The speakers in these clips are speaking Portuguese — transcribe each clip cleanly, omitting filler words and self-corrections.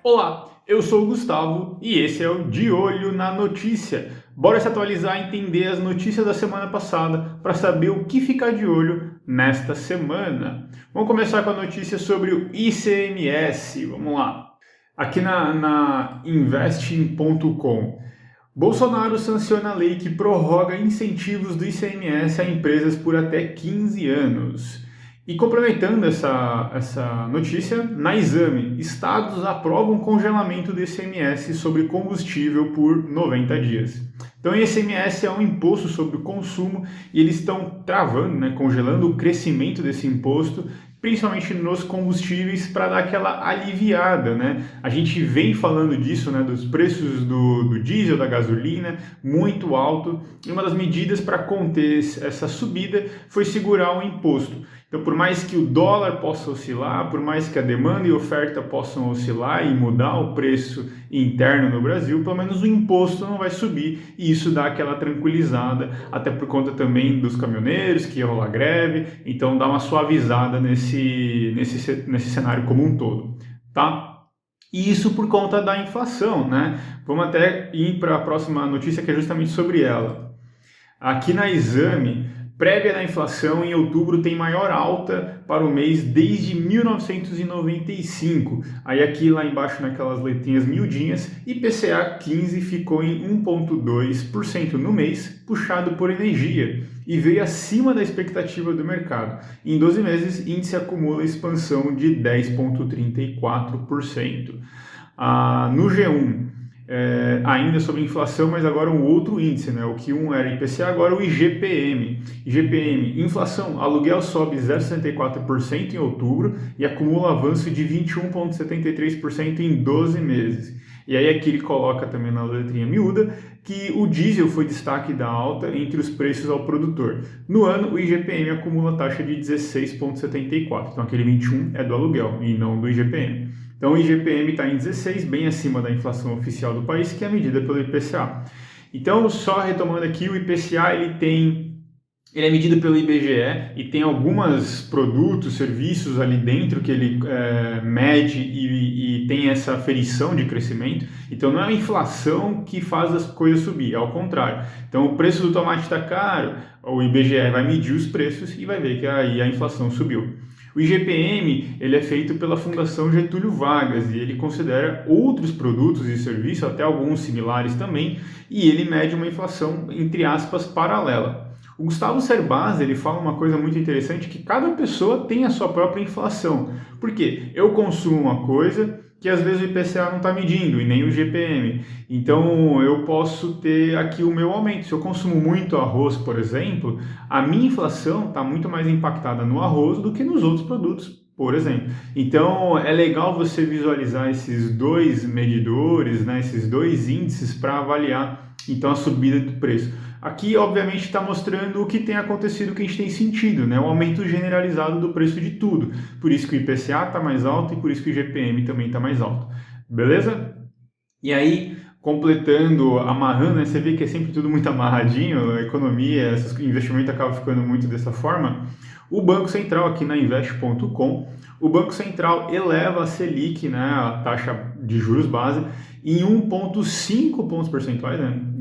Olá, eu sou o Gustavo e esse é o De Olho na Notícia. Bora se atualizar e entender as notícias da semana passada para saber o que ficar de olho nesta semana. Vamos começar com a notícia sobre o ICMS. Vamos lá. Aqui na investing.com. Bolsonaro sanciona a lei que prorroga incentivos do ICMS a empresas por até 15 anos. E complementando essa notícia, na Exame, estados aprovam congelamento do ICMS sobre combustível por 90 dias. Então, o ICMS é um imposto sobre o consumo e eles estão travando, congelando o crescimento desse imposto, principalmente nos combustíveis, para dar aquela aliviada, A gente vem falando disso, dos preços do diesel, da gasolina, muito alto, e uma das medidas para conter essa subida foi segurar o imposto. Então, por mais que o dólar possa oscilar, por mais que a demanda e a oferta possam oscilar e mudar o preço interno no Brasil, pelo menos o imposto não vai subir e isso dá aquela tranquilizada, até por conta também dos caminhoneiros que ia rolar greve, então dá uma suavizada nesse cenário como um todo, tá? E isso por conta da inflação, Vamos até ir para a próxima notícia que é justamente sobre ela. Aqui na Exame, prévia da inflação, em outubro tem maior alta para o mês desde 1995. Aí aqui lá embaixo naquelas letrinhas miudinhas, IPCA 15 ficou em 1,2% no mês, puxado por energia, e veio acima da expectativa do mercado. Em 12 meses, índice acumula expansão de 10,34%. No G1, ainda sobre inflação, mas agora um outro índice, O que um era IPCA, agora o IGPM. IGPM, inflação, aluguel sobe 0,64% em outubro e acumula avanço de 21,73% em 12 meses. E aí aqui ele coloca também na letrinha miúda que o diesel foi destaque da alta entre os preços ao produtor. No ano, o IGPM acumula taxa de 16,74%. Então aquele 21 é do aluguel e não do IGPM. Então o IGPM está em 16, bem acima da inflação oficial do país, que é medida pelo IPCA. Então, só retomando aqui, o IPCA ele é medido pelo IBGE e tem alguns produtos, serviços ali dentro que ele mede e tem essa aferição de crescimento. Então não é a inflação que faz as coisas subir, é ao contrário. Então o preço do tomate está caro, o IBGE vai medir os preços e vai ver que aí a inflação subiu. O IGPM ele é feito pela Fundação Getúlio Vargas e ele considera outros produtos e serviços, até alguns similares também, e ele mede uma inflação, entre aspas, paralela. O Gustavo Cerbasi, ele fala uma coisa muito interessante, que cada pessoa tem a sua própria inflação. Por quê? Eu consumo uma coisa que às vezes o IPCA não está medindo e nem o IGPM. Então eu posso ter aqui o meu aumento. Se eu consumo muito arroz, por exemplo, a minha inflação está muito mais impactada no arroz do que nos outros produtos, por exemplo. Então é legal você visualizar esses dois medidores, esses dois índices para avaliar então a subida do preço. Aqui, obviamente, está mostrando o que tem acontecido, o que a gente tem sentido, o aumento generalizado do preço de tudo. Por isso que o IPCA está mais alto e por isso que o IGPM também está mais alto. Beleza? E aí, completando, amarrando, você vê que é sempre tudo muito amarradinho, a economia, investimento acaba ficando muito dessa forma. O Banco Central, aqui na Invest.com, o Banco Central eleva a Selic, a taxa de juros base, em 1,5 pontos percentuais,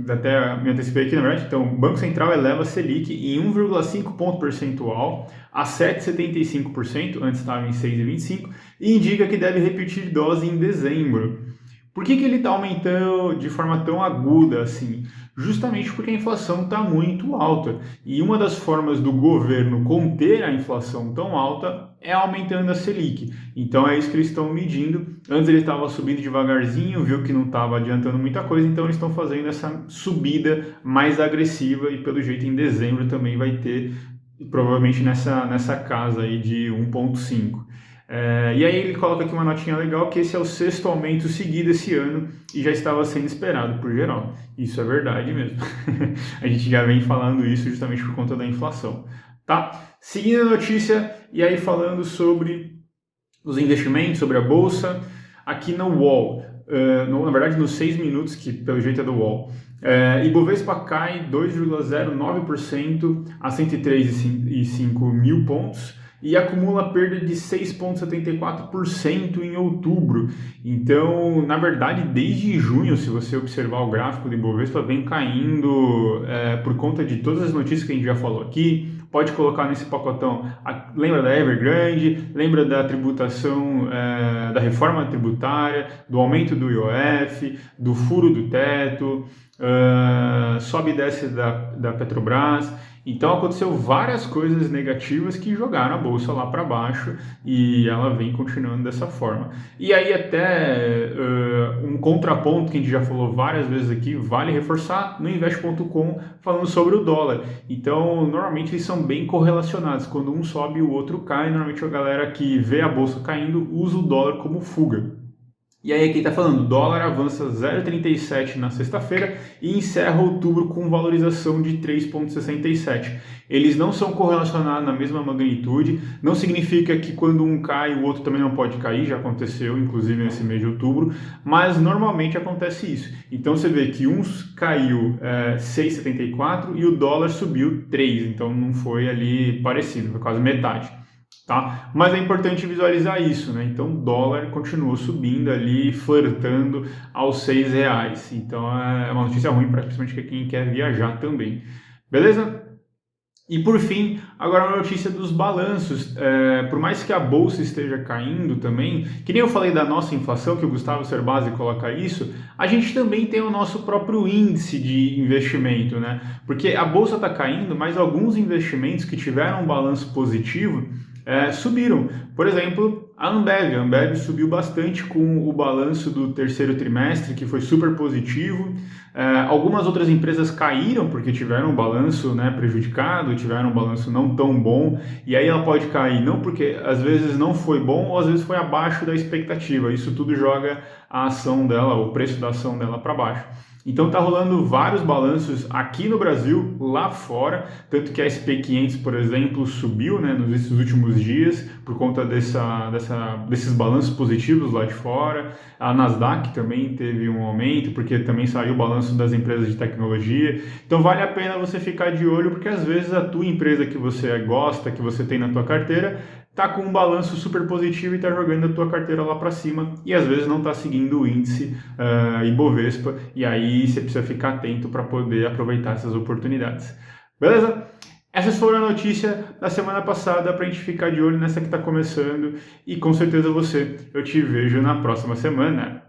até me antecipei aqui, na verdade. Então, o Banco Central eleva a Selic em 1,5 ponto percentual a 7,75%, antes estava em 6,25%, e indica que deve repetir dose em dezembro. Por que ele está aumentando de forma tão aguda assim? Justamente porque a inflação está muito alta. E uma das formas do governo conter a inflação tão alta é aumentando a Selic. Então é isso que eles estão medindo. Antes ele estava subindo devagarzinho, viu que não estava adiantando muita coisa, então eles estão fazendo essa subida mais agressiva e pelo jeito em dezembro também vai ter, provavelmente nessa casa aí de 1,5. E aí ele coloca aqui uma notinha legal, que esse é o 6º aumento seguido esse ano e já estava sendo esperado por geral. Isso é verdade mesmo. A gente já vem falando isso justamente por conta da inflação. Tá? Seguindo a notícia, e aí falando sobre os investimentos, sobre a Bolsa, aqui no UOL, na verdade nos 6 minutos, que pelo jeito é do UOL, Ibovespa cai 2,09% a 103,5 mil pontos, e acumula perda de 6,74% em outubro. Então, na verdade, desde junho, se você observar o gráfico do Ibovespa, vem caindo por conta de todas as notícias que a gente já falou aqui. Pode colocar nesse pacotão, lembra da Evergrande, lembra da tributação, da reforma tributária, do aumento do IOF, do furo do teto, sobe e desce da Petrobras. Então aconteceu várias coisas negativas que jogaram a bolsa lá para baixo e ela vem continuando dessa forma. E aí até um contraponto que a gente já falou várias vezes aqui, vale reforçar no Invest.com falando sobre o dólar. Então normalmente eles são bem correlacionados, quando um sobe o outro cai, normalmente a galera que vê a bolsa caindo usa o dólar como fuga. E aí aqui está falando, o dólar avança 0,37 na sexta-feira e encerra outubro com valorização de 3,67. Eles não são correlacionados na mesma magnitude, não significa que quando um cai o outro também não pode cair, já aconteceu inclusive nesse mês de outubro, mas normalmente acontece isso. Então você vê que uns caiu 6,74 e o dólar subiu 3, então não foi ali parecido, foi quase metade. Tá? Mas é importante visualizar isso, né? Então o dólar continuou subindo ali, flertando aos R$6. Então é uma notícia ruim para principalmente quem quer viajar também. Beleza? E por fim, agora uma notícia dos balanços. Por mais que a bolsa esteja caindo também, que nem eu falei da nossa inflação, que o Gustavo Cerbasi coloca isso, a gente também tem o nosso próprio índice de investimento, né? Porque a bolsa está caindo, mas alguns investimentos que tiveram um balanço positivo subiram. Por exemplo, a Ambev subiu bastante com o balanço do terceiro trimestre, que foi super positivo. Algumas outras empresas caíram porque tiveram um balanço prejudicado, tiveram um balanço não tão bom, e aí ela pode cair não porque às vezes não foi bom ou às vezes foi abaixo da expectativa. Isso tudo joga a ação dela, o preço da ação dela para baixo. Então está rolando vários balanços aqui no Brasil, lá fora, tanto que a SP500, por exemplo, subiu nesses últimos dias por conta desses balanços positivos lá de fora. A Nasdaq também teve um aumento, porque também saiu o balanço das empresas de tecnologia. Então vale a pena você ficar de olho, porque às vezes a tua empresa que você gosta, que você tem na tua carteira, está com um balanço super positivo e está jogando a tua carteira lá para cima e às vezes não está seguindo o índice Ibovespa, e aí você precisa ficar atento para poder aproveitar essas oportunidades. Beleza? Essas foram a notícia da semana passada para a gente ficar de olho nessa que está começando e com certeza eu te vejo na próxima semana.